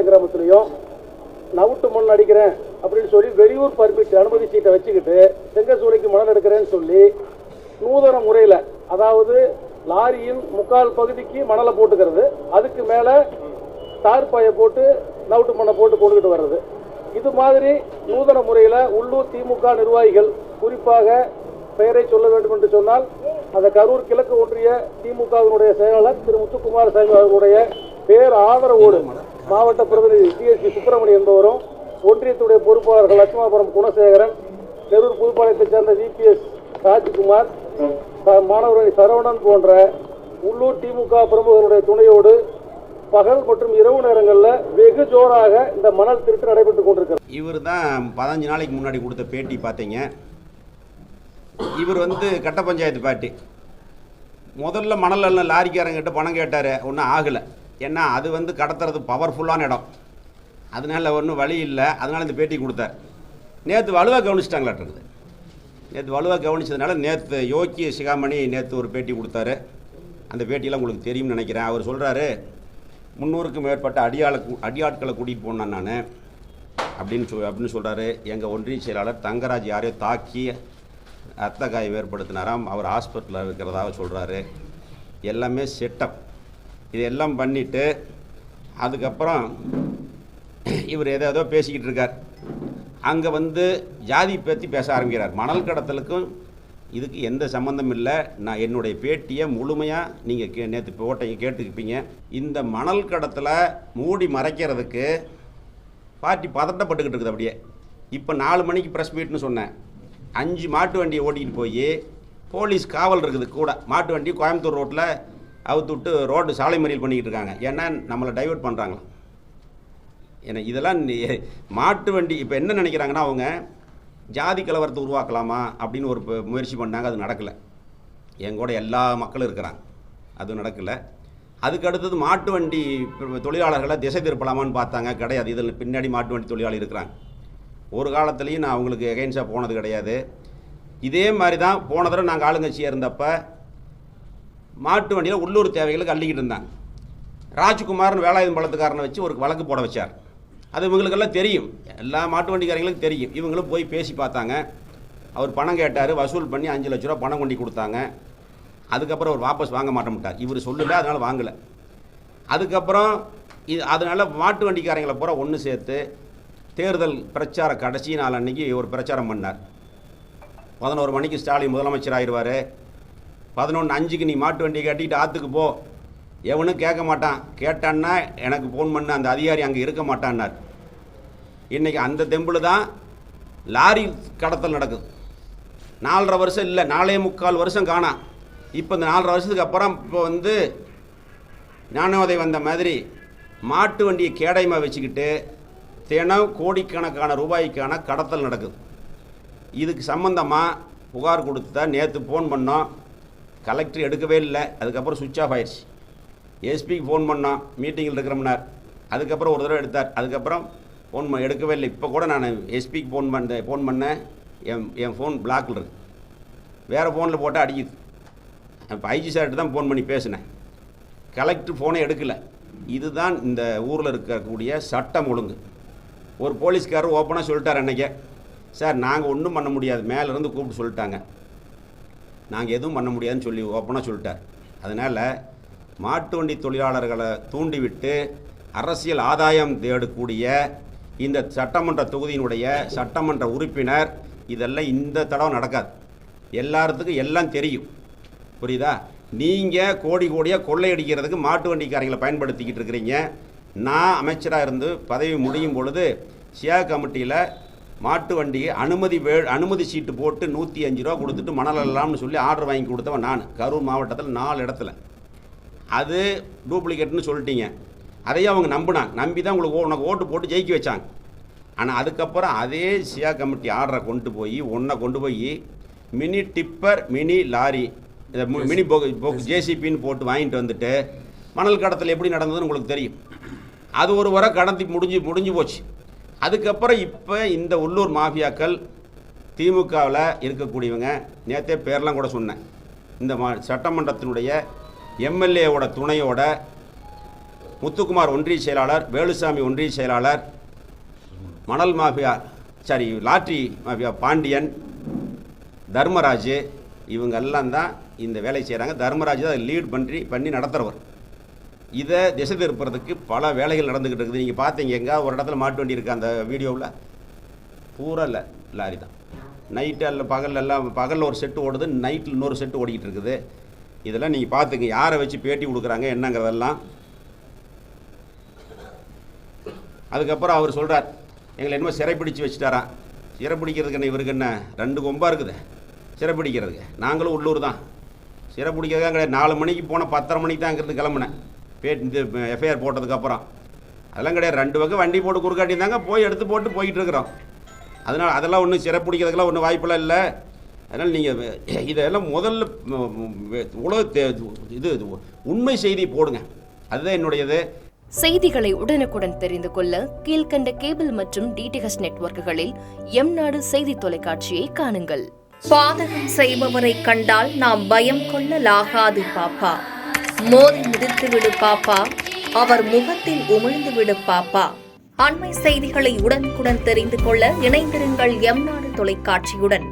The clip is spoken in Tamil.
கிராமத்திலையும் நவுட்டு மண் அடிக்கிறேன் அப்படின்னு சொல்லி வெளியூர் பர்மிட் அனுமதி சீட்டை வச்சுக்கிட்டு செங்கசூளைக்கு மணல் எடுக்கிறேன்னு சொல்லி நூதன முறையில், அதாவது லாரியின் முக்கால் பகுதிக்கு மணலை போட்டுக்கிறது, அதுக்கு மேலே தார்பாயை போட்டு நவுட்டு மண்ணை போட்டு கொண்டுகிட்டு வர்றது. இது மாதிரி நூதன முறையில் உள்ளூர் திமுக நிர்வாகிகள், குறிப்பாக பெயரை சொல்ல வேண்டும் என்று சொன்னால் அந்த கரூர் கிழக்கு ஒன்றிய திமுகவினுடைய செயலாளர் திரு முத்துக்குமாரசாமி அவர்களுடைய பேர் ஆதரவோடு மாவட்ட பிரதிநிதி டிஎஸ்பி சுப்பிரமணியன் என்பவரும், ஒன்றியத்துடைய பொறுப்பாளர்கள் லட்சுமாபுரம் குணசேகரன், நெரூர் புதுப்பாளையத்தைச் சேர்ந்த விபிஎஸ் ராஜ்குமார், மாணவரணி சரவணன் போன்ற உள்ளூர் திமுக பிரமுகர்களுடைய துணையோடு பகல் மற்றும் இரவு நேரங்களில் வெகு ஜோராக இந்த மணல் திருட்டு நடைபெற்றுக் கொண்டிருக்கிறது. இவர் தான் 15 நாளைக்கு முன்னாடி கொடுத்த பேட்டி பார்த்தீங்க. இவர் கட்ட பஞ்சாயத்து பார்ட்டி. முதல்ல மணல் எல்லாம் லாரிக்காரங்கிட்ட பணம் கேட்டார், ஒன்றும் ஆகலை. ஏன்னா அது கடத்துறது பவர்ஃபுல்லான இடம், அதனால ஒன்றும் வழி இல்லை. அதனால் இந்த பேட்டி கொடுத்தார். நேற்று வலுவாக கவனிச்சிட்டாங்களாட்டிருக்குது. நேற்று வலுவாக கவனிச்சதுனால நேற்று யோக்கிய சிகாமணி நேற்று ஒரு பேட்டி கொடுத்தாரு. அந்த பேட்டியெல்லாம் உங்களுக்கு தெரியும்னு நினைக்கிறேன். அவர் சொல்கிறாரு, 300க்கும் மேற்பட்ட அடியாட்களை கூட்டிகிட்டு போனேன் நான் அப்படின்னு சொல்கிறாரு. எங்கள் ஒன்றிய செயலாளர் தங்கராஜ் யாரையோ தாக்கி ரத்த காயம் ஏற்படுத்தினாராம், அவர் ஹாஸ்பிட்டலில் இருக்கிறதாக சொல்கிறாரு. எல்லாமே செட்டப். இதெல்லாம் பண்ணிவிட்டு அதுக்கப்புறம் இவர் ஏதோ பேசிக்கிட்டு இருக்கார். அங்கே ஜாதி பற்றி பேச ஆரம்பிக்கிறார். மணல் கடத்தலுக்கும் இதுக்கு எந்த சம்மந்தம் இல்லை. நான் என்னுடைய பேட்டியை முழுமையாக நீங்கள் நேற்று போட்டையை கேட்டுக்கிப்பீங்க. இந்த மணல் கடத்தலை மூடி மறைக்கிறதுக்கு பார்ட்டி பதட்டப்பட்டுக்கிட்டு இருக்குது. அப்படியே இப்போ 4 மணிக்கு ப்ரெஸ் மீட்னு சொன்னேன். 5 மாட்டு வண்டியை ஓட்டிகிட்டு போய் போலீஸ் காவல் இருக்குது கூட. மாட்டு வண்டி கோயம்புத்தூர் ரோட்டில் அவுத்து விட்டு ரோடு சாலை மறியல் பண்ணிக்கிட்டு இருக்காங்க. ஏன்னா நம்மளை டைவர்ட் பண்ணுறாங்களா. ஏன்னா இதெல்லாம் மாட்டு வண்டி இப்போ என்ன நினைக்கிறாங்கன்னா, அவங்க ஜாதி கலவரத்தை உருவாக்கலாமா அப்படின்னு ஒரு முயற்சி பண்ணாங்க. அது நடக்கலை. எங்கூட எல்லா மக்களும் இருக்கிறாங்க, அது நடக்கலை. அதுக்கு அடுத்தது மாட்டு வண்டி தொழிலாளர்களை திசை திருப்பலாமான்னு பார்த்தாங்க, கிடையாது. இதில் பின்னாடி மாட்டு வண்டி தொழிலாளி இருக்கிறாங்க. ஒரு காலத்துலேயும் நான் அவங்களுக்கு எகைன்ஸாக போனது கிடையாது. இதே மாதிரி தான் போன தடவை நாங்கள் ஆளுங்கட்சியாக இருந்தப்போ மாட்டு வண்டியில் உள்ளூர் தேவைகளுக்கு அள்ளிக்கிட்டு இருந்தாங்க. ராஜ்குமார்னு வேலாயுதம் பழத்துக்காரனை வச்சு ஒரு வழக்கு போட வச்சார். அது இவங்களுக்கெல்லாம் தெரியும், எல்லா மாட்டு வண்டிக்காரங்களுக்கும் தெரியும். இவங்களும் போய் பேசி பார்த்தாங்க. அவர் பணம் கேட்டார், வசூல் பண்ணி 5 லட்ச ரூபா பணம் கொண்டு கொடுத்தாங்க. அதுக்கப்புறம் அவர் வாபஸ் வாங்க மாட்டேன்ட்டார். இவர் சொல்லலை, அதனால் வாங்கலை. அதுக்கப்புறம் அதனால் மாட்டு வண்டிக்காரங்களை பூரா ஒன்று சேர்த்து தேர்தல் பிரச்சார கடைசி நாள் அன்றைக்கி ஒரு பிரச்சாரம் பண்ணார். 11 மணிக்கு ஸ்டாலின் முதலமைச்சர் ஆயிடுவார், 11:05க்கு நீ மாட்டு வண்டியை கட்டிக்கிட்டு ஆற்றுக்கு போ, எவனும் கேட்க மாட்டான், கேட்டான்னா எனக்கு ஃபோன் பண்ண அந்த அதிகாரி அங்கே இருக்க மாட்டான்னார். இன்றைக்கி அந்த தெம்பில் தான் லாரி கடத்தல் நடக்குது. 4.5 வருஷம் இல்லை, 4.25 வருஷம் காணாம். இப்போ இந்த 4.5 வருஷத்துக்கு அப்புறம் இப்போ ஞானோதயம் வந்த மாதிரி மாட்டு வண்டியை கேடயமாக வச்சுக்கிட்டு தினம் கோடிக்கணக்கான ரூபாய்க்கான கடத்தல் நடக்குது. இதுக்கு சம்பந்தமாக புகார் கொடுத்தா நேற்று ஃபோன் பண்ணோம், கலெக்டர் எடுக்கவே இல்லை. அதுக்கப்புறம் சுவிட்ச் ஆஃப் ஆயிடுச்சு. எஸ்பிக்கு ஃபோன் பண்ணோம், மீட்டிங்கில் இருக்கிறோம்னார். அதுக்கப்புறம் ஒரு தடவை எடுத்தார். அதுக்கப்புறம் ஃபோன் எடுக்கவே இல்லை. இப்போ கூட நான் எஸ்பிக்கு ஃபோன் பண்ணேன், என் ஃபோன் பிளாக்கில் இருக்குது, வேறு ஃபோனில் போட்டால் அடிக்குது. இப்போ ஐஜி சார்கிட்ட தான் ஃபோன் பண்ணி பேசினேன், கலெக்டர் ஃபோனை எடுக்கலை. இதுதான் இந்த ஊரில் இருக்கக்கூடிய சட்டம் ஒழுங்கு. ஒரு போலீஸ்காரர் ஓப்பனாக சொல்லிட்டார் அன்றைக்கே, சார் நாங்கள் ஒன்றும் பண்ண முடியாது, மேலேருந்து கூப்பிட்டு சொல்லிட்டாங்க, நாங்கள் எதுவும் பண்ண முடியாதுன்னு சொல்லி ஓப்பனாக சொல்லிட்டார். அதனால் மாட்டு வண்டி தொழிலாளர்களை தூண்டிவிட்டு அரசியல் ஆதாயம் தேடக்கூடிய இந்த சட்டமன்ற தொகுதியினுடைய சட்டமன்ற உறுப்பினர் இதெல்லாம் இந்த தடவை நடக்காது. எல்லாத்துக்கும் எல்லாம் தெரியும், புரியுதா? நீங்கள் கோடி கோடியாக கொள்ளையடிக்கிறதுக்கு மாட்டு வண்டிக்காரங்களை பயன்படுத்திக்கிட்டு இருக்கிறீங்க. நான் அமைச்சராக இருந்து பதவி முடியும் பொழுது சியா கமிட்டியில் மாட்டு வண்டியை அனுமதி சீட்டு போட்டு 105 ரூபா கொடுத்துட்டு மணல் இல்லாம்னு சொல்லி ஆர்டர் வாங்கி கொடுத்தவன் நான். கரூர் மாவட்டத்தில் 4 இடத்துல. அது டூப்ளிகேட்னு சொல்லிட்டீங்க. அதையும் அவங்க நம்பி தான் உனக்கு ஓட்டு போட்டு ஜெயிக்க வச்சாங்க. ஆனால் அதுக்கப்புறம் அதே சியா கமிட்டி ஆர்டரை கொண்டு போய் mini tipper, mini lorry, mini ஜேசிபின்னு போட்டு வாங்கிட்டு வந்துட்டு மணல் கடத்தல் எப்படி நடந்ததுன்னு உங்களுக்கு தெரியும். அது ஒரு வரை கடத்தி முடிஞ்சு போச்சு. அதுக்கப்புறம் இப்போ இந்த உள்ளூர் மாஃபியாக்கள் திமுகவில் இருக்கக்கூடியவங்க, நேற்றே பேரெலாம் கூட சொன்னேன், இந்த சட்டமன்றத்தினுடைய எம்எல்ஏவோட துணையோட முத்துக்குமார் ஒன்றிய செயலாளர், வேலுசாமி ஒன்றிய செயலாளர், மணல் mafia lottery mafia Pandian, Dharmaraj, இவங்க எல்லாம் தான் இந்த வேலை செய்கிறாங்க. தர்மராஜ் தான் லீட் பண்ணி நடத்துகிறவர். இதை திசை திருப்புறதுக்கு பல வேலைகள் நடந்துக்கிட்டு இருக்குது. நீங்கள் பார்த்தீங்க எங்கே ஒரு இடத்துல மாட்டு வண்டி இருக்குது அந்த வீடியோவில், பூரா இல்லை லாரி தான். நைட்டு அல்ல பகலில் ஒரு செட்டு ஓடுது, நைட்டில் இன்னொரு செட்டு ஓடிக்கிட்டு இருக்குது. இதெல்லாம் நீங்கள் பார்த்துங்க, யாரை வச்சு பேட்டி கொடுக்குறாங்க என்னங்கிறதெல்லாம். அதுக்கப்புறம் அவர் சொல்கிறார், எங்களை என்னமோ சிறைப்பிடிச்சு வச்சுட்டாரான். சிறைப்பிடிக்கிறதுக்கு என்ன இவருக்கு என்ன 2 கொம்பா இருக்குது சிறைப்பிடிக்கிறதுக்கு? நாங்களும் உள்ளூர் தான். சிறைப்பிடிக்கிறதுக்காக கிடையாது. 4 மணிக்கு போனால் 10:30 மணிக்கு தான் அங்கிருந்து கிளம்புனேன். இந்த எஃப்ஐஆர் போட்டதுக்கப்புறம் அதெல்லாம் கிடையாது. 2 பக்கம் வண்டி போட்டு குறுக்காட்டி தாங்க போய் எடுத்து போட்டு போயிட்டு இருக்கிறோம். அதனால் அதெல்லாம் ஒன்றும் சிறைப்பிடிக்கிறதுக்கெல்லாம் ஒன்றும் வாய்ப்பெல்லாம் இல்லை. அதனால் நீங்கள் இதெல்லாம் முதல்ல இது உண்மை செய்தி போடுங்க, அதுதான் என்னுடையது. செய்திகளை உடனுக்குடன் தெரிந்து கொள்ள கீழ்கண்ட கேபிள் மற்றும் டிடிஹெச் நெட்வொர்க்குகளில் எம்நாடு செய்தி தொலைக்காட்சியை காணுங்கள். பாதகம் செய்பவரை கண்டால் நாம் பயம் கொள்ளலாகாது பாப்பா. மோதி மிதித்து விடு பாப்பா, அவர் முகத்தில் உமிழ்ந்து விடு பாப்பா. அண்மை செய்திகளை உடனுக்குடன் தெரிந்து கொள்ள இணைந்திருங்கள் எம்நாடு தொலைக்காட்சியுடன்.